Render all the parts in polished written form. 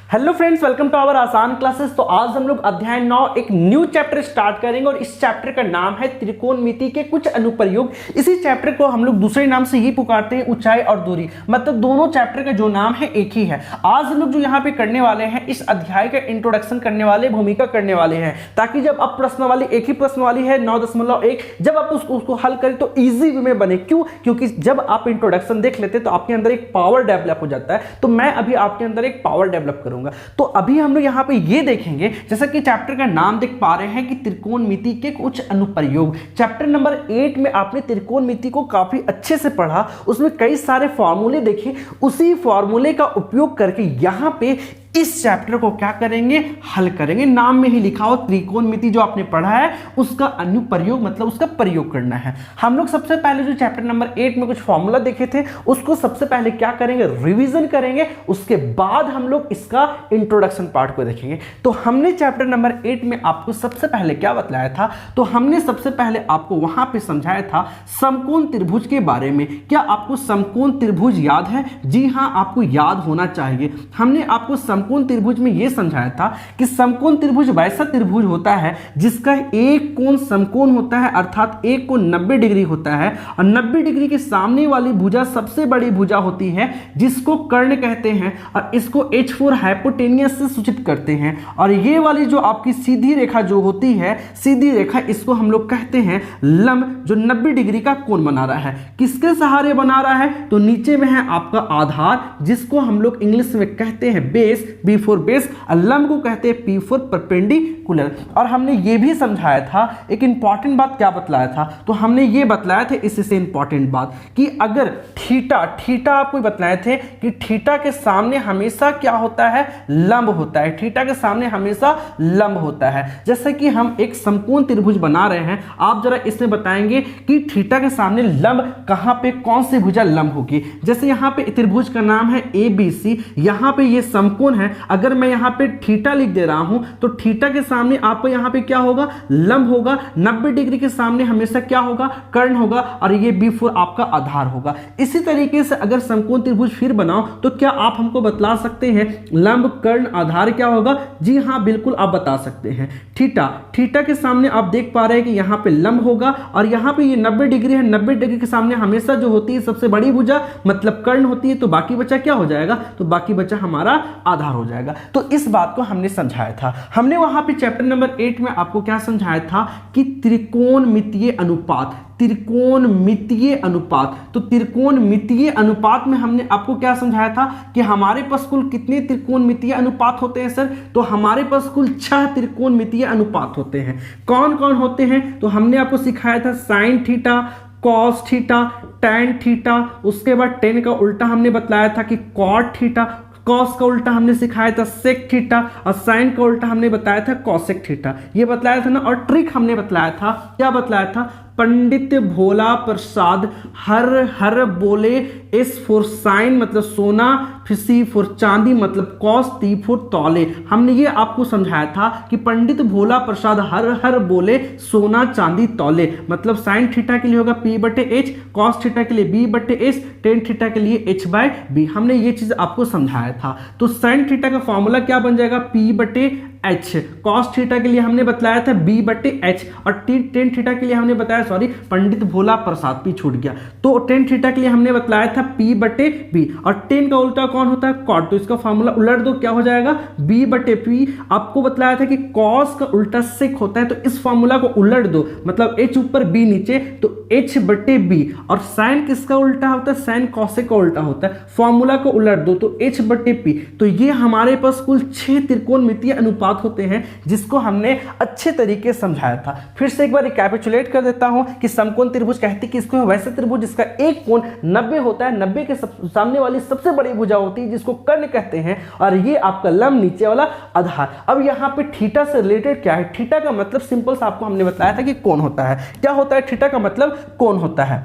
Hello friends, welcome to our आसान classes. तो आज हम लोग अध्याय 9 एक न्यू चैप्टर स्टार्ट करेंगे और इस चैप्टर का नाम है त्रिकोणमिति के कुछ अनुप्रयोग। इसी चैप्टर को हम लोग दूसरे नाम से ये पुकारते हैं ऊंचाई और दूरी, मतलब दोनों चैप्टर का जो नाम है एक ही है। आज हम लोग जो यहाँ पे करने वाले हैं इस अध्याय का इंट्रोडक्शन करने वाले, भूमिका करने वाले हैं, ताकि जब अब प्रश्न वाली एक ही प्रश्न वाली है 9.1, जब आप उसको हल करें तो ईजी वे में बने। क्यों? क्योंकि जब आप इंट्रोडक्शन देख लेते तो आपके अंदर एक पावर डेवलप हो जाता है। तो मैं अभी आपके अंदर एक पावर डेवलप करूंगा। तो अभी हम लोग यहां पे ये देखेंगे, जैसा कि चैप्टर का नाम देख पा रहे हैं कि त्रिकोणमिति के कुछ अनुप्रयोग। चैप्टर नंबर 8 में आपने त्रिकोणमिति को काफी अच्छे से पढ़ा, उसमें कई सारे फॉर्मूले देखे। उसी फॉर्मूले का उपयोग करके यहां पे इस चैप्टर को क्या करेंगे, हल करेंगे। नाम में ही लिखा हो त्रिकोणमिति, जो आपने पढ़ा है उसका अनुप्रयोग मतलब उसका प्रयोग करना है। हम लोग सबसे पहले जो चैप्टर नंबर 8 में कुछ फॉर्मूला देखे थे उसको सबसे पहले क्या करेंगे, रिवीजन करेंगे। उसके बाद हम लोग इसका इंट्रोडक्शन पार्ट को देखेंगे। तो हमने चैप्टर नंबर 8 में आपको सबसे पहले क्या बतलाया था, तो हमने सबसे पहले आपको वहां पे समझाया था समकोण त्रिभुज के बारे में। क्या आपको समकोण त्रिभुज याद है? जी हां, आपको याद होना चाहिए। हमने आपको समकोण त्रिभुज में यह समझाया था कि समकोण त्रिभुज वैसा त्रिभुज होता है जिसका एक कोण समकोण होता है, अर्थात एक कोण 90 डिग्री होता है और 90 डिग्री के सामने वाली भुजा सबसे बड़ी भुजा होती है जिसको कर्ण कहते हैं और इसको H4 हाइपोटेनियस से सूचित करते हैं। और ये वाली जो आपकी सीधी रेखा जो होती है, सीधी रेखा, इसको हम लोग कहते हैं लंब, जो 90 डिग्री का कोण बना रहा है। किसके सहारे बना रहा है? तो नीचे में है आपका आधार, जिसको हम लोग इंग्लिश में कहते हैं बेस, बी फॉर बेस, और लंब को कहते हैं पी फॉर परपेंडिकुलर। और हमने ये भी समझाया था, एक इंपॉर्टेंट बात क्या बतलाया था, तो हमने ये बतलाया था इससे इंपॉर्टेंट बात कि अगर थीटा आपको बतलाए थे कि थीटा के सामने हमेशा क्या होता है, लंब होता है। थीटा के सामने हमेशा लंब होता है। जैसे कि हम एक समकोण त्रिभुज बना रहे हैं, आप जरा इसमें बताएंगे कि थीटा के सामने लंब कहां पे, कौन सी भुजा लंब होगी। जैसे यहां पे त्रिभुज का नाम है ABC, यहां पे ये समकोण है। अगर मैं यहां पे थीटा लिख दे रहा हूं तो थीटा के सामने आपको यहां पे क्या होगा, लंब होगा। 90 डिग्री के सामने हमेशा क्या होगा, कर्ण होगा, और ये B4 आपका आधार होगा। इसी तरीके से अगर समकोण त्रिभुज फिर बनाओ तो क्या आप हमको बतला सकते हैं लंब, कर्ण, आधार क्या होगा? जी हां, बिल्कुल आप बता सकते हैं। थीटा के सामने आप देख पा रहे हैं कि यहां पे लंब होगा और यहां पे ये 90 डिग्री है। 90 डिग्री के सामने हमेशा जो होती है सबसे बड़ी भुजा मतलब कर्ण होती है, तो बाकी बचा क्या हो जाएगा, तो बाकी बचा हमारा आधार हो जाएगा। तो इस बात को हमने समझाया था। हमने वहां पे चैप्टर नंबर 8 में आपको क्या समझाया था कि त्रिकोणमितीय अनुपात, त्रिकोणमितीय अनुपात। तो त्रिकोणमितीय अनुपात में हमने आपको क्या समझाया था कि हमारे पास कुल कितने त्रिकोणमितीय अनुपात होते हैं सर? तो हमारे पास कुल 6 त्रिकोणमितीय अनुपात होते हैं। कौन कौन होते हैं? तो हमने आपको सिखाया था sign theta, cos theta, tan theta, उसके बाद टेन का उल्टा हमने बतलाया था कि कॉट थीटा, कॉस का उल्टा हमने सिखाया था सेक थीटा, और साइन का उल्टा हमने बताया था कॉसेक थीटा। ये बतलाया था ना। और ट्रिक हमने बतलाया था, क्या बतलाया था? पंडित भोला प्रसाद हर हर बोले, एस फॉर साइन मतलब सोना, फिर सी फॉर चांदी मतलब कॉस, टी फॉर तौले। हमने ये आपको समझाया था कि पंडित भोला प्रसाद हर हर बोले सोना चांदी तौले, मतलब साइन थीटा के लिए होगा P/H, कॉस थीटा के लिए B/S, टेन थीटा के लिए H/B। हमने ये चीज आपको समझाया था। तो साइन थीटा का फॉर्मूला क्या बन जाएगा, P/H। कॉस थीटा के लिए हमने बतलाया था B/H, और टेन थीटा के लिए हमने बताया, सॉरी, पंडित भोला प्रसाद, पी छूट गया। तो टेन थीटा के लिए हमने बतलाया था P/B, और टेन का उल्टा कौन होता है, कॉट। तो इसका फॉर्मूला उलट दो, क्या हो जाएगा, B/P। आपको बतलाया था कि कॉस का उल्टा सेक होता है, तो इस फॉर्मूला को उलट दो, मतलब H ऊपर B नीचे, तो H/B। और साइन किसका उल्टा होता है, साइन कॉसेक का उल्टा होता है। फॉर्मूला को उलट दो तो H/P। तो ये हमारे पास कुल 6 त्रिकोणमितीय अनुपात होते हैं जिसको हमने अच्छे तरीके से समझाया था। फिर से एक बार रिकैपिचुलेट कर देता हूं कि समकोण त्रिभुज कहते हैं कि इसको वैसे त्रिभुज जिसका एक कोण 90 होता है, 90 के सामने वाली सबसे बड़ी भुजा होती है जिसको कर्ण कहते हैं, और ये आपका लंब, नीचे वाला आधार। अब यहां पे थीटा से रिलेटेड क्या है, थीटा का मतलब सिंपल सा आपको हमने बताया था कि कोण होता है। क्या होता है थीटा का मतलब? कोण होता है।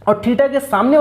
और थीटा के सामने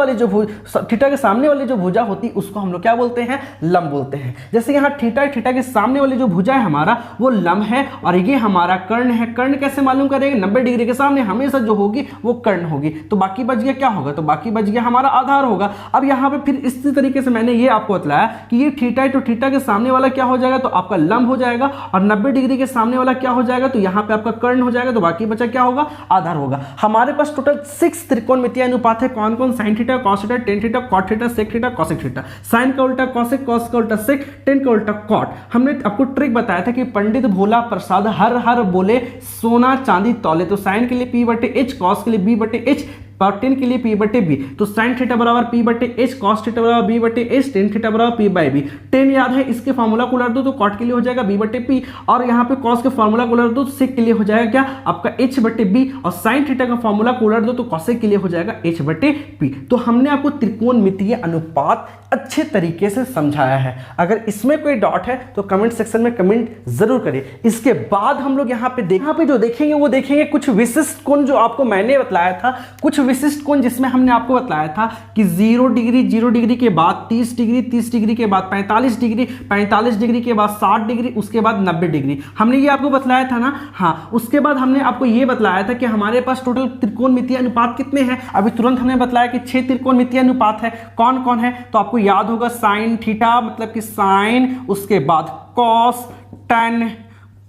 वाली जो भुजा होती है उसको हम लोग क्या बोलते हैं, लंब बोलते हैं। जैसे यहाँ थीटा के सामने वाली जो भुजा है हमारा वो लंब है और ये हमारा कर्ण है। कर्ण कैसे मालूम करेंगे, 90 डिग्री के सामने हमेशा जो होगी वो कर्ण होगी। तो बाकी बच गया क्या होगा, तो बाकी बच गया हमारा आधार होगा। अब यहाँ पे फिर इसी तरीके से मैंने ये आपको बताया कि ये थीटा है तो थीटा के सामने वाला क्या हो जाएगा, तो आपका लंब हो जाएगा, और 90 डिग्री के सामने वाला क्या हो जाएगा, तो यहाँ पे आपका कर्ण हो जाएगा। तो बाकी बचा क्या होगा, आधार होगा। हमारे पास टोटल 6 त्रिकोणमितीय अनुपात है। कौन कौन, sine theta, cos theta, tan theta, cot theta, sec theta, cosec theta. Sine का उल्टा कोसेक, कॉस का उल्टा सेक, टेन का उल्टा कॉट। हमने आपको ट्रिक बताया था कि पंडित भोला प्रसाद हर हर बोले सोना चांदी तौले। तो साइन के लिए P/H, कॉस के लिए B/H, और टेन के लिए P/B। तो साइन थीटा बराबर P/H, कॉस थीटा बराबर B/H, टेन थीटा बराबर P/B। टेन याद है, इसके फॉर्मूला को उलट दो तो कॉट के लिए हो जाएगा B/P, और यहाँ पे कॉस के फॉर्मूला को उलट दो तो सेक के लिए हो जाएगा क्या, आपका H/B, और साइन थीटा का फॉर्मूला को उलट दो तो कॉसेक के लिए हो जाएगा H/P। तो हमने आपको त्रिकोणमितीय अनुपात अच्छे तरीके से समझाया है। अगर इसमें कोई डाउट है तो कमेंट सेक्शन में कमेंट जरूर करें। इसके बाद हम लोग यहाँ पे जो देखेंगे वो देखेंगे कुछ विशिष्ट कोण जो आपको मैंने बताया था, कुछ विशिष्ट कोण जिसमें हमने आपको बताया था कि 0 डिग्री के बाद 30 डिग्री के बाद 45 डिग्री के बाद 60 डिग्री, उसके बाद 90 डिग्री। हमने ये आपको बताया था ना। हाँ, उसके बाद हमने आपको ये बताया था कि हमारे पास टोटल त्रिकोणमितीय अनुपात कितने हैं। अभी तुरंत हमने बताया कि 6 त्रिकोणमितीय अनुपात है। कौन कौन है, तो आपको याद होगा साइन थीटा मतलब कि साइन, उसके बाद कॉस, टेन,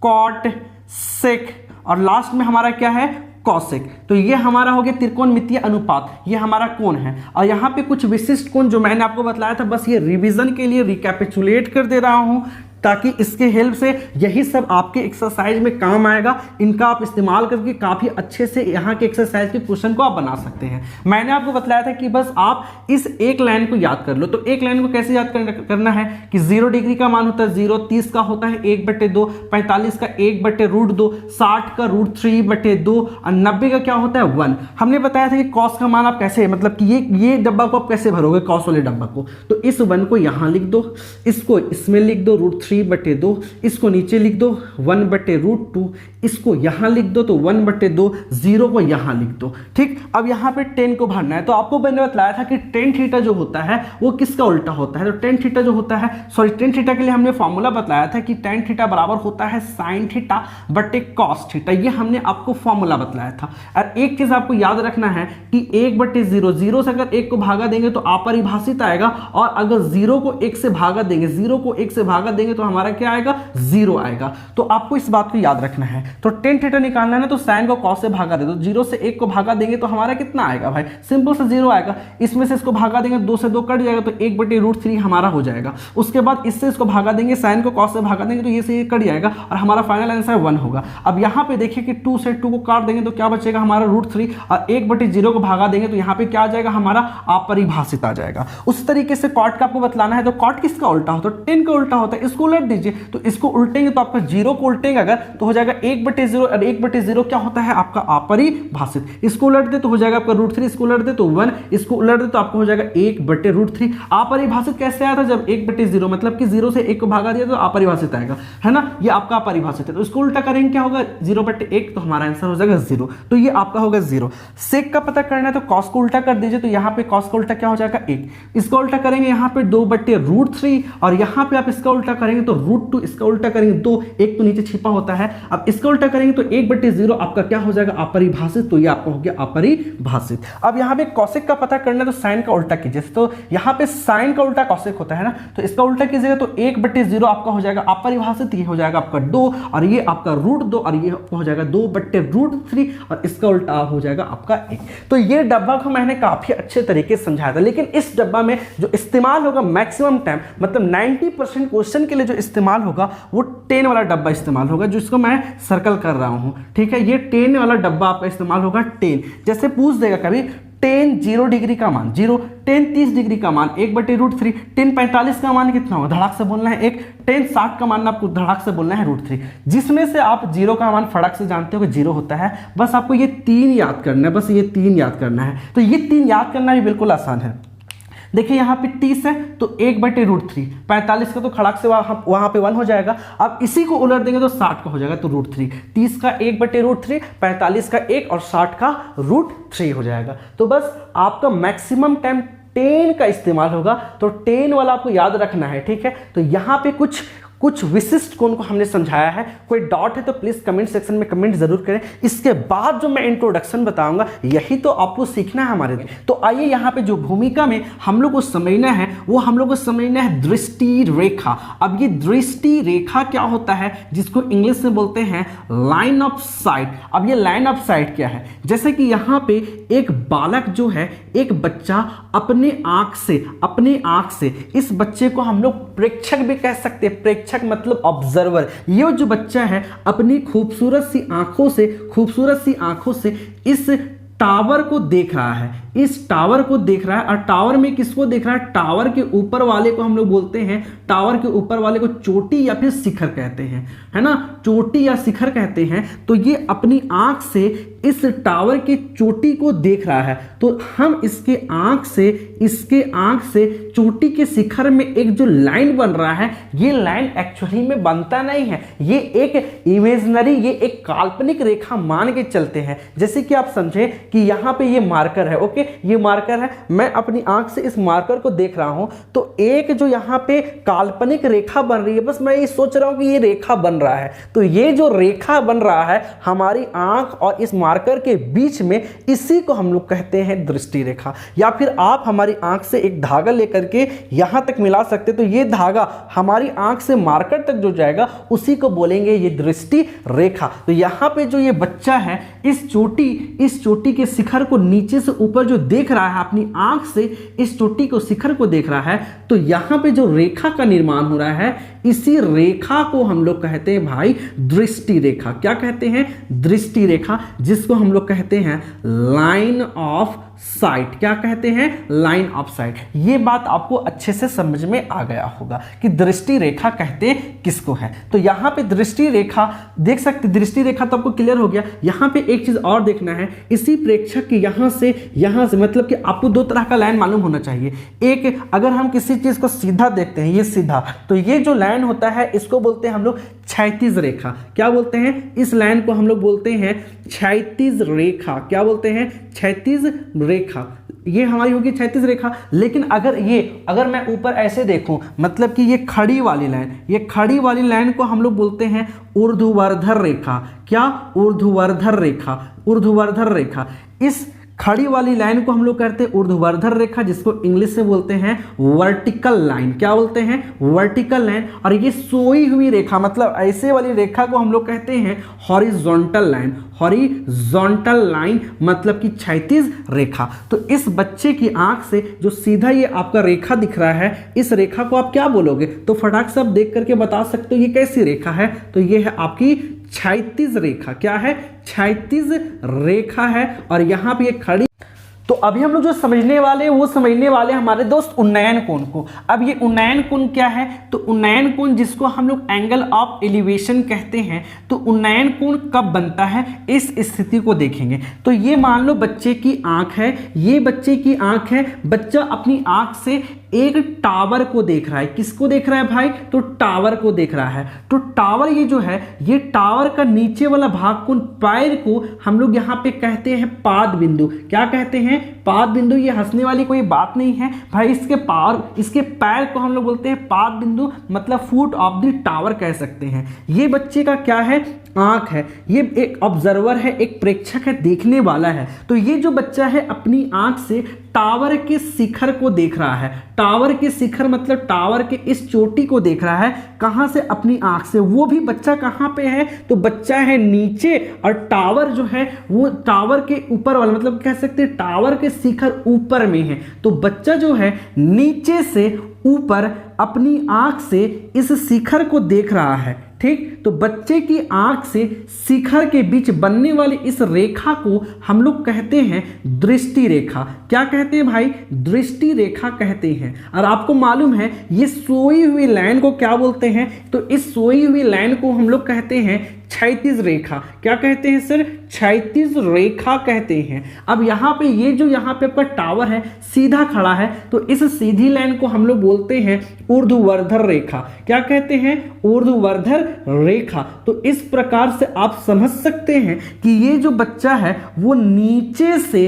कॉट, सेक, और लास्ट में हमारा क्या है, कॉसेक। तो ये हमारा हो गया त्रिकोणमितीय अनुपात, ये हमारा कोण है। और यहाँ पे कुछ विशिष्ट कोण जो मैंने आपको बताया था, बस ये रिवीजन के लिए रिकैपिचुलेट कर दे रहा हूँ ताकि इसके हेल्प से यही सब आपके एक्सरसाइज में काम आएगा। इनका आप इस्तेमाल करके काफ़ी अच्छे से यहाँ के एक्सरसाइज के क्वेश्चन को आप बना सकते हैं। मैंने आपको बताया था कि बस आप इस एक लाइन को याद कर लो। तो एक लाइन को कैसे याद करना है कि 0 डिग्री का मान होता है 0, 30 का होता है 1/2, 45 का 1/√2, 60 का √3/2, और 90 का क्या होता है 1। हमने बताया था कि कॉस का मान आप कैसे, मतलब कि ये डब्बा को आप कैसे भरोगे, कॉस वाले डब्बा को। तो इस 1 को यहाँ लिख दो, इसको इसमें लिख दो √3/2, इसको नीचे लिख दो 1/√2, इसको यहां लिख दो तो 1/2, 0 को यहां लिख दो। ठीक, अब यहां पे 10 को भरना है। तो आपको मैंने बताया था कि टेन थीटा जो होता है वो किसका उल्टा होता है। तो टेन थीटा जो होता है, टेन थीटा के लिए हमने फॉर्मूला बताया था कि टेन थीटा बराबर होता है साइन थीटा बटे कॉस थीटा। ये हमने आपको फॉर्मूला बताया था। और एक चीज आपको याद रखना है कि 1/0, 0 से अगर 1 को भागा देंगे तो अपरिभाषित आएगा, और अगर 0 को 1 से भागा देंगे तो हमारा क्या आएगा, 0 आएगा। तो आपको इस बात को याद रखना है। तो टेन थीटा निकालना है ना, तो साइन को कॉस से भागा दे दो। 0 से 1 को भागा देंगे तो हमारा कितना आएगा भाई, सिंपल से 0 आएगा। इसमें से इसको भागा देंगे 2 से 2 कट जाएगा तो 1/√3 हमारा हो जाएगा। उसके बाद इससे इसको भागा देंगे, साइन को कॉस से भागा देंगे तो ये से ये कट जाएगा और हमारा फाइनल आंसर 1 होगा। अब यहाँ पे देखिए कि 2 से 2 को काट देंगे तो क्या बचेगा हमारा √3, और 1/0 को भागा देंगे तो यहाँ पे क्या आ जाएगा हमारा अपरिभाषित आ जाएगा। उस तरीके से कॉट का आपको बतलाना है। तो कॉट किसका उल्टा होता है, 10 का उल्टा होता है। इसको उलट दीजिए, तो इसको उल्टेंगे तो आपका 0 को उल्टेंगे अगर तो हो जाएगा 1/0, और 1/0 क्या होता है आपका अपरिभाषित। इसको उलट दे तो हो जाएगा आपका √3, इसको उलट दे तो 1, इसको उलट दे तो आपको हो जाएगा 1/√3। अपरिभाषित कैसे आया था, जब 1/0 मतलब कि 0 से 1 को भागा दिया तो अपरिभाषित आएगा, है ना, ये आपका अपरिभाषित है। तो इसको उल्टा करेंगे क्या होगा 0/1, तो हमारा आंसर हो जाएगा 0। तो ये आपका होगा 0। सेक का पता करना है तो कॉस को उल्टा कर दीजिए, तो यहाँ पे कॉस का उल्टा क्या हो जाएगा 1। इसका उल्टा करेंगे यहाँ पे 2/√3, और यहाँ पे आप इसका उल्टा करेंगे तो √2, इसका उल्टा करेंगे 2, 1 तो नीचे छिपा होता है। अब इसका उल्टा करेंगे तो 1/0 आपका क्या हो जाएगा अपरिभाषित, तो ये आपका हो गया अपरिभाषित। अब यहाँ पे कॉसेक का पता करना है तो साइन का उल्टा कीजिए। तो यहाँ पे साइन का उल्टा कॉसेक होता है ना, तो इसका उल्टा कीजिएगा तो 1/0 आपका हो जाएगा अपरिभाषित, ये हो जाएगा आपका 2, और ये आपका √2, और ये हो जाएगा 2/√3, और इसका उल्टा हो जाएगा आपका 1। तो ये डब्बा को मैंने काफी अच्छे तरीके से समझाया था, लेकिन इस डब्बा में जो इस्तेमाल होगा मैक्सिमम टाइम, मतलब 90% क्वेश्चन के लिए जो इस्तेमाल होगा वो 10 वाला डब्बा इस्तेमाल होगा, जिसको मैं सर्कल कर रहा हूं। ठीक है, ये 10 वाला डब्बा आपका इस्तेमाल होगा। 10 जैसे पूछ देगा कभी 10 0 डिग्री का मान 0, 10 30 डिग्री का मान 1/√3, 10 45 का मान कितना होगा, धड़ाक से बोलना है 1, 10 60 का मान आपको धड़ाक से बोलना है √3। जिसमें से आप 0 का मान फड़क से जानते हो कि 0 होता है। बस आपको ये 3 याद करना है, बस ये 3 याद करना है। तो ये 3 याद करना भी बिल्कुल आसान है। देखिए यहाँ पे 30 है तो 1/√3, 45 का तो खड़ाक से वहां पे 1 हो जाएगा। अब इसी को उलट देंगे तो 60 का हो जाएगा तो √3, 30 का 1/√3, 45 का 1 और 60 का √3 हो जाएगा। तो बस आपका मैक्सिमम टाइम 10 का इस्तेमाल होगा, तो 10 वाला आपको याद रखना है, ठीक है। तो यहाँ पे कुछ विशिष्ट कोण को हमने समझाया है। कोई डाउट है तो प्लीज कमेंट सेक्शन में कमेंट जरूर करें। इसके बाद जो मैं इंट्रोडक्शन बताऊंगा यही तो आपको सीखना है हमारे। तो आइए यहाँ पे जो भूमिका में हम लोग को समझना है वो हम लोग को समझना है दृष्टि रेखा। अब ये दृष्टि रेखा क्या होता है, जिसको इंग्लिश में बोलते हैं लाइन ऑफ साइट। अब ये लाइन ऑफ साइट क्या है, जैसे कि यहाँ पे एक बालक जो है, एक बच्चा अपने आंख से इस बच्चे को हम लोग प्रेक्षक भी कह सकते हैं। प्रेक्षक मतलब ऑब्जर्वर। ये जो बच्चा है अपनी खूबसूरत सी आंखों से इस टावर को देख रहा है, इस टावर को देख रहा है। और टावर में किसको देख रहा है, टावर के ऊपर वाले को हम लोग बोलते हैं, टावर के ऊपर वाले को चोटी या फिर शिखर कहते हैं, है ना, चोटी या शिखर कहते हैं। तो ये अपनी आंख से इस टावर की चोटी को देख रहा है। तो हम इसके आंख से चोटी के शिखर में एक जो लाइन बन रहा है, ये लाइन एक्चुअली में बनता नहीं है, ये एक इमेजिनरी, ये एक काल्पनिक रेखा मान के चलते हैं। जैसे कि आप समझे कि यहाँ पे ये मार्कर है, ओके, ये मार्कर है, मैं अपनी आंख से इस मार्कर को देख रहा हूं, तो एक जो यहाँ पे काल्पनिक रेखा बन रही है, बस मैं ये सोच रहा हूं कि ये रेखा बन रहा है। तो ये जो रेखा बन रहा है हमारी आंख और इस मार्कर के बीच में, इसी को हम लोग कहते हैं दृष्टि रेखा। या फिर आप हमारी आंख से एक धागा लेकर के यहां तक मिला सकते, तो ये धागा हमारी आंख से मार्कर तक जो जाएगा उसी को बोलेंगे ये दृष्टि रेखा। तो यहां पे जो ये बच्चा है इस चोटी के शिखर को नीचे से ऊपर जो देख रहा है, अपनी आंख से इस चोटी को शिखर को देख रहा है, तो यहां पे जो रेखा का निर्माण हो रहा है, इसी रेखा को हम लोग कहते हैं भाई दृष्टि रेखा। क्या कहते हैं, दृष्टि रेखा, जिसको हम लोग कहते हैं लाइन ऑफ साइट। क्या कहते हैं, लाइन ऑफ साइट। ये बात आपको अच्छे से समझ में आ गया होगा कि दृष्टि रेखा कहते किसको है। तो यहां पे दृष्टि रेखा देख सकते, दृष्टि रेखा तो आपको क्लियर हो गया। यहां पे एक चीज और देखना है, इसी प्रेक्षक के यहां से मतलब कि आपको दो तरह का लाइन मालूम होना चाहिए। एक, अगर हम किसी चीज को सीधा देखते हैं, ये सीधा, तो ये जो लाइन होता है इसको बोलते हैं हम लोग क्षैतिज रेखा। क्या बोलते हैं, इस लाइन को हम लोग बोलते हैं क्षैतिज रेखा। क्या बोलते हैं, क्षैतिज रेखा। ये हमारी होगी क्षैतिज रेखा। लेकिन अगर मैं ऊपर ऐसे देखूं, मतलब कि ये खड़ी वाली लाइन को हम लोग बोलते हैं ऊर्ध्वाधर रेखा। क्या, ऊर्ध्वाधर रेखा। इस खड़ी वाली लाइन को हम लोग कहते हैं ऊर्ध्वाधर रेखा, जिसको इंग्लिश में बोलते हैं वर्टिकल लाइन। क्या बोलते हैं, वर्टिकल लाइन। और ये सोई हुई रेखा, मतलब ऐसे वाली रेखा को हम लोग कहते हैं हॉरिजॉन्टल लाइन। हॉरिजॉन्टल लाइन मतलब कि क्षैतिज रेखा। तो इस बच्चे की आंख से जो सीधा ये आपका रेखा दिख रहा है, इस रेखा को आप क्या बोलोगे, तो फटाक से आप देख करके बता सकते हो ये कैसी रेखा है। तो ये है आपकी क्षैतिज रेखा। क्या है, क्षैतिज रेखा है। और यहां पे ये खड़ी। तो अभी हम लोग जो समझने वाले हमारे दोस्त उन्नयन कोण को। अब ये उन्नयन कोण क्या है, तो उन्नयन कोण जिसको हम लोग एंगल ऑफ एलिवेशन कहते हैं, तो उन्नयन कोण कब बनता है इस स्थिति को देखेंगे। तो ये मान लो बच्चे की आंख है, ये बच्चे की आंख है, बच्चा अपनी आंख से एक टावर को देख रहा है। किसको देख रहा है भाई, तो टावर को देख रहा है। तो टावर ये जो है, ये टावर का नीचे वाला भाग को, पैर को हम लोग यहाँ पे कहते हैं पाद बिंदु। क्या कहते हैं, पाद बिंदु। ये हंसने वाली कोई बात नहीं है भाई, इसके पैर को हम लोग बोलते हैं पाद बिंदु, मतलब फुट ऑफ द टावर कह सकते हैं। ये बच्चे का क्या है, आंख है, ये एक ऑब्जर्वर है, एक प्रेक्षक है, देखने वाला है। तो ये जो बच्चा है अपनी आंख से टावर के शिखर को देख रहा है। टावर के शिखर मतलब टावर के इस चोटी को देख रहा है। कहां से, अपनी आंख से। वो भी बच्चा कहां पे है, तो बच्चा है नीचे, और टावर जो है वो टावर के ऊपर वाला, मतलब कह सकते हैं टावर के शिखर ऊपर में है। तो बच्चा जो है नीचे से ऊपर अपनी आंख से इस शिखर को देख रहा है। ठीक, तो बच्चे की आंख से शिखर के बीच बनने वाली इस रेखा को हम लोग कहते हैं दृष्टि रेखा। क्या कहते हैं भाई, दृष्टि रेखा कहते हैं। और आपको मालूम है ये सोई हुई लाइन को क्या बोलते हैं, तो इस सोई हुई लाइन को हम लोग कहते हैं क्षैतिज रेखा। क्या कहते हैं सर? क्षैतिज रेखा कहते हैं। अब यहाँ पे ये जो यहाँ पे आपका टावर है सीधा खड़ा है, तो इस सीधी लाइन को हम लोग बोलते हैं ऊर्ध्वाधर रेखा। क्या कहते हैं? ऊर्ध्वाधर रेखा। तो इस प्रकार से आप समझ सकते हैं कि ये जो बच्चा है वो नीचे से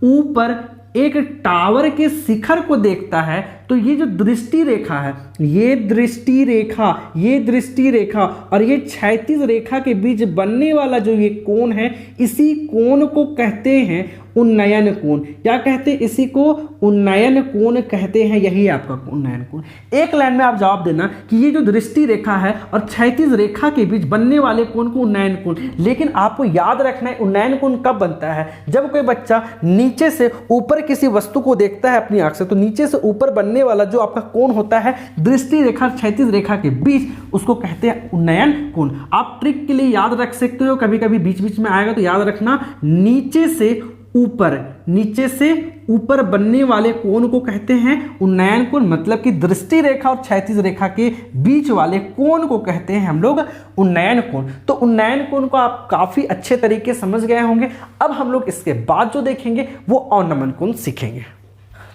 ऊपर एक टावर के शिखर को देखता है, तो ये जो दृष्टि रेखा है, ये दृष्टि रेखा, ये दृष्टि रेखा और ये क्षैतिज रेखा के बीच बनने वाला जो ये कोण है, इसी कोण को कहते हैं उन्नयन कोण। क्या कहते हैं? इसी को उन्नयन कोण कहते हैं। यही आपका उन्नयन कोण। एक लाइन में आप जवाब देना कि ये जो दृष्टि रेखा है और क्षैतिज रेखा के बीच बनने वाले कोण को उन्नयन कोण। लेकिन आपको याद रखना है उन्नयन कोण कब बनता है? जब कोई बच्चा नीचे से ऊपर किसी वस्तु को देखता है अपनी आंख से, तो नीचे से ऊपर बनने वाला जो आपका कोण होता है दृष्टि रेखा क्षैतिज रेखा के बीच, उसको कहते हैं उन्नयन कोण। आप ट्रिक के लिए याद रख सकते हो, कभी कभी बीच बीच में आएगा तो याद रखना, नीचे से ऊपर, नीचे से ऊपर बनने वाले कोण को कहते हैं उन्नयन कोण। मतलब कि दृष्टि रेखा और क्षैतिज रेखा के बीच वाले कोण को कहते हैं हम लोग उन्नयन कोण। तो उन्नयन कोण को आप काफी अच्छे तरीके से समझ गए होंगे। अब हम लोग इसके बाद जो देखेंगे वो अवनमन कोण सीखेंगे।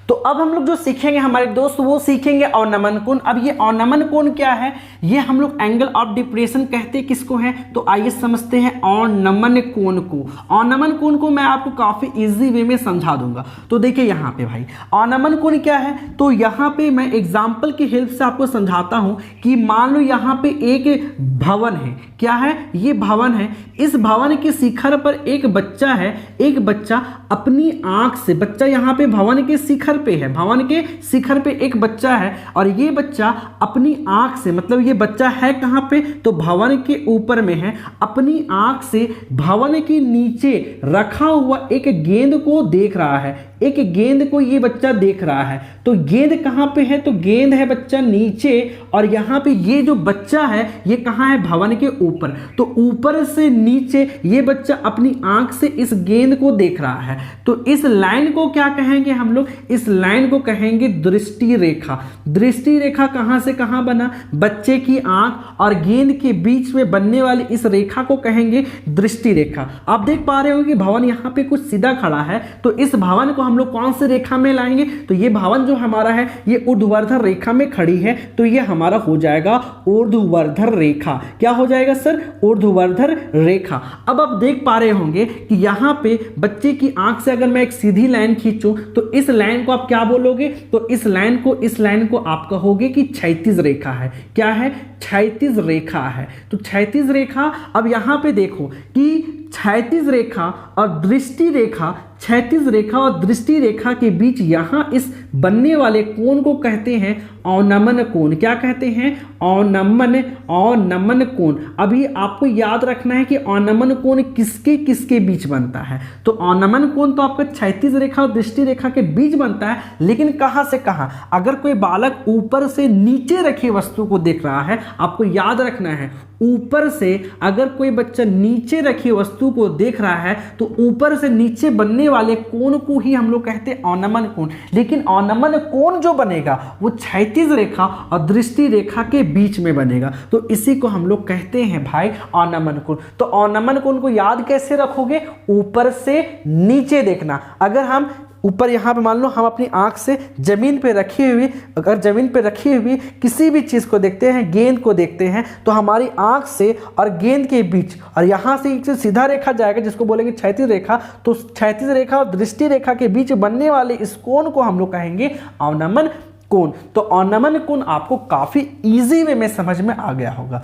तो अब हम लोग जो सीखेंगे हमारे दोस्त, वो सीखेंगे अवनमन कोण। अब ये अवनमन कोण क्या है? ये हम लोग एंगल ऑफ डिप्रेशन कहते हैं किसको है? तो आइए समझते हैं अवनमन कोण को। अवनमन कोण को मैं आपको काफी इजी वे में समझा दूंगा। तो देखिए यहाँ पे भाई अवनमन कोण क्या है, तो यहाँ पे मैं एग्जाम्पल की हेल्प से आपको समझाता हूँ कि मान लो यहाँ पे एक भवन है। क्या है? ये भवन है। इस भवन के शिखर पर एक बच्चा है। एक बच्चा अपनी आंख से, बच्चा यहाँ पे भवन के शिखर पे है, भवन के शिखर पे एक बच्चा है और ये बच्चा अपनी आंख से, मतलब ये बच्चा है कहाँ पे? तो भवन के ऊपर में है। अपनी आंख से भवन के नीचे रखा हुआ एक गेंद को देख रहा है। एक गेंद को ये बच्चा देख रहा है। तो गेंद कहाँ पे है? तो गेंद है बच्चा नीचे, और यहाँ पे ये जो बच्चा है ये कहाँ है? भवन के ऊपर। तो ऊपर से नीचे ये बच्चा अपनी आंख से इस गेंद को देख रहा है। तो इस लाइन को क्या कहेंगे हम लोग? इस लाइन को कहेंगे दृष्टि रेखा। दृष्टि रेखा कहाँ से कहाँ बना? बच्चे की आंख और गेंद के बीच में बनने वाली इस रेखा को कहेंगे दृष्टि रेखा। आप देख पा रहे हो कि भवन यहाँ पे कुछ सीधा खड़ा है, तो इस भवन को हम लोग कौन से रेखा में लाएंगे? तो ये भवन जो हमारा है ये ऊर्ध्वाधर रेखा में खड़ी है, तो ये हमारा हो जाएगा ऊर्ध्वाधर रेखा। क्या हो जाएगा सर? ऊर्ध्वाधर रेखा। अब आप देख पा रहे होंगे कि यहाँ पे बच्चे की आंख से अगर मैं एक सीधी लाइन खींचूं तो इस लाइन को आप क्या बोलोगे? तो इस लाइन को आप कहोगे कि क्षैतिज रेखा है। क्या है? क्षैतिज रेखा है। तो क्षैतिज रेखा, अब यहाँ पे देखो कि क्षैतिज रेखा और दृष्टि रेखा, क्षैतिज रेखा और दृष्टि रेखा के बीच यहाँ इस बनने वाले कोण को कहते हैं अवनमन कोण। क्या कहते हैं? अवनमन कोण। अभी आपको याद रखना है कि अवनमन कोण किसके किसके बीच बनता है। तो अवनमन कोण तो आपका क्षैतिज रेखा और दृष्टि रेखा के बीच बनता है, लेकिन कहाँ से कहाँ? अगर कोई बालक ऊपर से नीचे रखी वस्तु को देख रहा है, आपको याद रखना है ऊपर से अगर कोई बच्चा नीचे रखी वस्तु को देख रहा है तो ऊपर से नीचे बनने वाले कोण को ही हम लोग कहते हैं अवनमन कोण। लेकिन अवनमन कोण जो बनेगा वो क्षैतिज रेखा और दृष्टि रेखा के बीच में बनेगा, तो इसी को हम लोग कहते हैं भाई अवनमन कोण। तो अवनमन कोण को याद कैसे रखोगे? ऊपर से नीचे देखना। अगर हम ऊपर यहाँ पे मान लो हम अपनी आंख से जमीन पे रखी हुई, अगर जमीन पे रखी हुई किसी भी चीज़ को देखते हैं, गेंद को देखते हैं, तो हमारी आंख से और गेंद के बीच और यहाँ से एक सीधा रेखा जाएगा जिसको बोलेंगे क्षैतिज रेखा। तो क्षैतिज रेखा और दृष्टि रेखा के बीच बनने वाले इस कोण को हम लोग कहेंगे अवनमन कोण। तो अवनमन कोण आपको काफ़ी ईजी वे में समझ में आ गया होगा।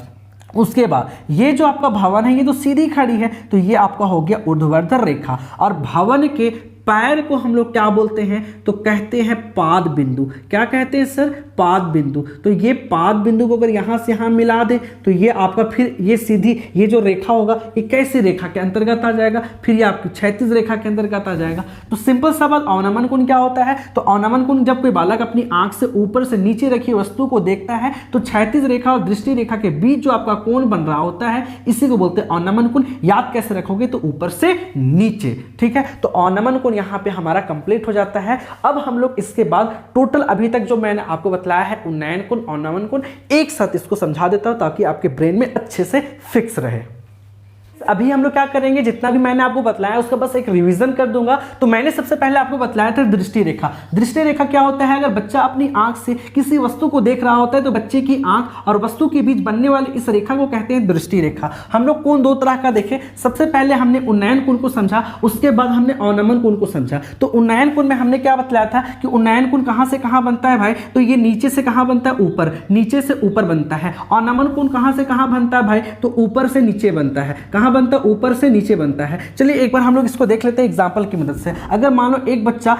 उसके बाद ये जो आपका भवन है ये तो सीधी खड़ी है, तो ये आपका हो गया ऊर्ध्वाधर रेखा। और भवन के पैर को हम लोग क्या बोलते हैं? तो कहते हैं पाद बिंदु। क्या कहते हैं सर? पाद बिंदु। तो ये पाद बिंदु को अगर यहाँ से यहाँ मिला दे तो ये आपका फिर ये सीधी ये जो रेखा होगा ये कैसी रेखा के अंतर्गत आ जाएगा? फिर ये आपकी क्षैतिज रेखा के अंतर्गत आ जाएगा। तो सिंपल सा बात, अवनमन कोण क्या होता है? तो अवनमन कोण जब कोई बालक अपनी आंख से ऊपर से नीचे रखी वस्तु को देखता है तो क्षैतिज रेखा और दृष्टि रेखा के बीच जो आपका कोण बन रहा होता है इसी को बोलते हैं अवनमन कोण। याद कैसे रखोगे? तो ऊपर से नीचे। ठीक है, तो अवनमन कोण यहाँ पे हमारा कंप्लीट हो जाता है। अब हम लोग इसके बाद टोटल अभी तक जो मैंने आपको बतलाया है उन्नयन कोण, अवनमन कोण, एक साथ इसको समझा देता हूं ताकि आपके ब्रेन में अच्छे से फिक्स रहे। अभी हम लोग क्या करेंगे, जितना भी मैंने आपको बतलाया उसका बस एक रिवीजन कर दूंगा। तो मैंने सबसे पहले आपको बतलाया था दृष्टि रेखा। दृष्टि रेखा क्या होता है, अगर बच्चा अपनी आंख से किसी वस्तु को देख रहा होता है तो बच्चे की आंख और वस्तु के बीच बनने वाली इस रेखा को कहते हैं दृष्टि रेखा। हम लोग कोण दो तरह का देखें, सबसे पहले हमने उन्नयन कोण को समझा, उसके बाद हमने अवनमन कोण को समझा। तो उन्नयन कोण में हमने क्या बतलाया था कि उन्नयन कोण कहां से कहां बनता है भाई, तो ये नीचे से कहां बनता है, ऊपर, नीचे से ऊपर बनता है। अवनमन कोण कहां से कहां बनता है भाई, तो ऊपर से नीचे बनता है। कहां बनता है, ऊपर से नीचे बनता है। चलिए एक बार हम लोग इसको देख लेते हैं एग्जांपल की मदद से। अगर मान लो एक बच्चा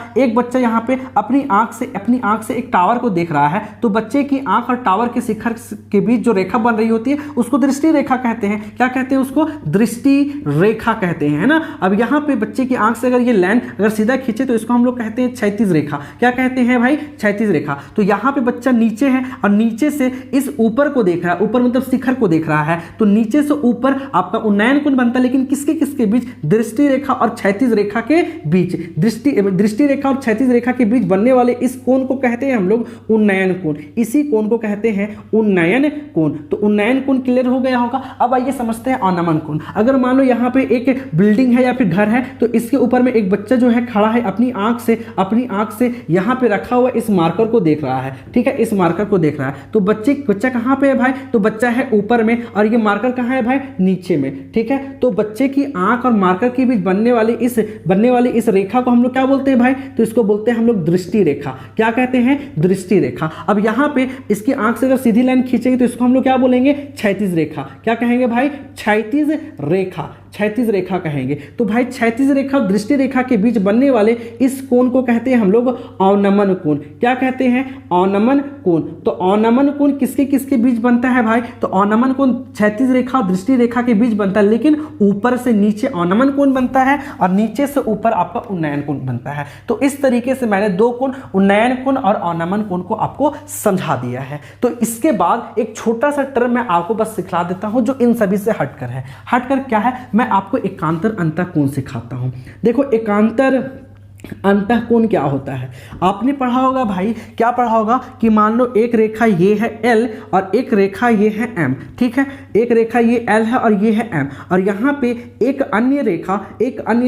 यहां पे अपनी आंख से एक टावर को देख रहा है, तो बच्चे की आंख और टावर के शिखर के बीच जो रेखा बन रही होती है उसको दृष्टि रेखा कहते हैं। क्या कहते हैं उसको, दृष्टि रेखा कहते हैं, है ना। अब यहां पे बच्चे की आंख से अगर ये लाइन अगर सीधा खींचे तो इसको हम लोग कहते हैं क्षैतिज रेखा। क्या कहते हैं भाई, क्षैतिज रेखा। तो यहां पे बच्चा नीचे है और नीचे से इस ऊपर को देख रहा है, ऊपर मतलब शिखर को देख रहा है, तो नीचे से ऊपर आपका उन्नयन कोण बनता है, लेकिन किसके किसके बीच, दृष्टि रेखा और क्षैतिज रेखा के बीच। दृष्टि रेखा और क्षैतिज रेखा के बीच बनने वाले इस कोण को कहते हैं हम लोग उन्नयन कोण। इसी कोण को कहते हैं उन्नयन कोण। तो उन्नयन कोण क्लियर हो गया होगा। अब आइए समझते हैं अवनमन कोण। अगर मान लो यहाँ पे एक बिल्डिंग है या फिर घर है, तो इसके ऊपर में एक बच्चा जो है खड़ा है, अपनी आंख से यहाँ पे रखा हुआ इस मार्कर को देख रहा है, ठीक है, इस मार्कर को देख रहा है। तो बच्चा कहाँ पे है भाई, तो बच्चा है ऊपर में और ये मार्कर कहाँ है भाई, नीचे में, ठीक है। तो बच्चे की आंख और मार्कर के बीच बनने वाली इस रेखा को हम लोग क्या बोलते हैं भाई, तो इसको बोलते हैं हम लोग दृष्टि रेखा। क्या कहते हैं, दृष्टि रेखा। अब यहाँ पे इसकी आंख से अगर सीधी लाइन खींचेंगे तो इसको हम लोग क्या बोलेंगे, क्षैतिज रेखा। क्या कहेंगे भाई, क्षैतिज रेखा, क्षैतिज रेखा कहेंगे। तो भाई क्षैतिज रेखा और दृष्टि रेखा के बीच बनने वाले इस कोण को कहते हैं हम लोग अवनमन कोण। क्या कहते हैं, अवनमन कोण। तो अवनमन कोण किसके किसके बीच बनता है भाई, तो अवनमन कोण क्षैतिज रेखा और दृष्टि रेखा के बीच बनता है, लेकिन ऊपर से नीचे अवनमन कोण बनता है और नीचे से ऊपर आपका उन्नयन कोण बनता है। तो इस तरीके से मैंने दो कोण, उन्नयन कोण और अवनमन कोण को आपको समझा दिया है। तो इसके बाद एक छोटा सा टर्म मैं आपको बस सिखला देता हूं जो इन सभी से हटकर है। हटकर क्या है, मैं आपको एकांतर अंतःकोण सिखाता हूं। देखो एकांतर अंतःकोण क्या होता है, आपने पढ़ा होगा भाई, क्या पढ़ा होगा कि मान लो एक रेखा ये है L और एक रेखा ये है M, ठीक है। एक रेखा ये L है और ये है M, और यहाँ पे एक अन्य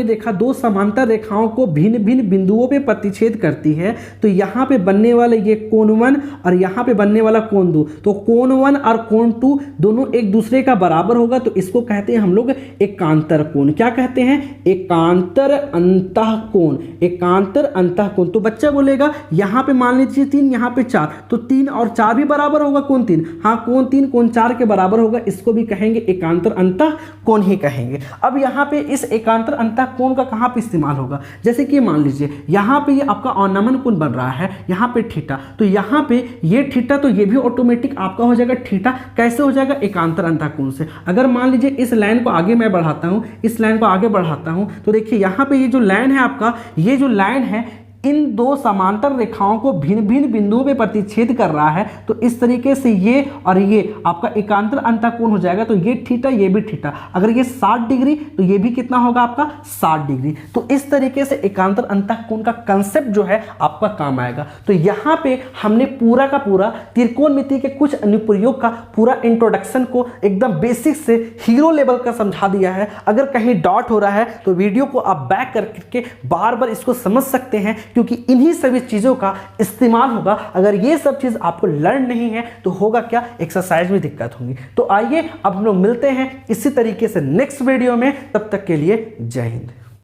रेखा दो समांतर रेखाओं को भिन्न भिन्न बिंदुओं पे प्रतिच्छेद करती है। तो यहाँ पे बनने वाले ये कोण 1 और यहाँ पे बनने वाला कोण 2, तो कोण 1 और कोण 2 दोनों एक दूसरे का बराबर होगा, तो इसको कहते हैं हम लोग एकांतर कोण। क्या कहते हैं, एकांतर अंतःकोण। एकांतर अंतःकोण। तो बच्चा बोलेगा यहाँ पे मान लीजिए 3, यहाँ पे 4, तो 3 और 4 भी बराबर होगा, कोण 3, हाँ कोण 3 कोण 4 के बराबर होगा, इसको भी कहेंगे एकांतर अंतःकोण ही कहेंगे। अब यहाँ पे इस एकांतर अंतःकोण का कहाँ पे इस्तेमाल होगा, जैसे कि मान लीजिए यहाँ पे ये आपका अवनमन कोण बन रहा है, यहाँ पे थीटा, तो यहाँ पे ये थीटा, तो ये भी ऑटोमेटिक आपका हो जाएगा थीटा। कैसे हो जाएगा, एकांतर अंतःकोण से। अगर मान लीजिए इस लाइन को आगे मैं बढ़ाता हूँ, इस लाइन को आगे बढ़ाता हूँ, तो देखिए यहाँ पे ये जो लाइन है आपका, ये जो लाइन है इन दो समांतर रेखाओं को भिन्न भिन्न बिंदुओं पे प्रतिच्छेद कर रहा है। तो इस तरीके से ये और ये आपका एकांतर अंतःकोण हो जाएगा। तो ये थीटा, ये भी थीटा। अगर ये 60 डिग्री तो ये भी कितना होगा आपका 60 डिग्री। तो इस तरीके से एकांतर अंतःकोण का कंसेप्ट जो है आपका काम आएगा। तो यहाँ पे हमने पूरा का पूरा त्रिकोणमिति के कुछ अनुप्रयोग का पूरा इंट्रोडक्शन को एकदम बेसिक से हीरो लेवल का समझा दिया है। अगर कहीं डॉट हो रहा है तो वीडियो को आप बैक करके बार बार इसको समझ सकते हैं, क्योंकि इन्हीं सभी चीजों का इस्तेमाल होगा। अगर ये सब चीज आपको लर्न नहीं है तो होगा क्या, एक्सरसाइज में दिक्कत होगी। तो आइए अब हम लोग मिलते हैं इसी तरीके से नेक्स्ट वीडियो में। तब तक के लिए जय हिंद।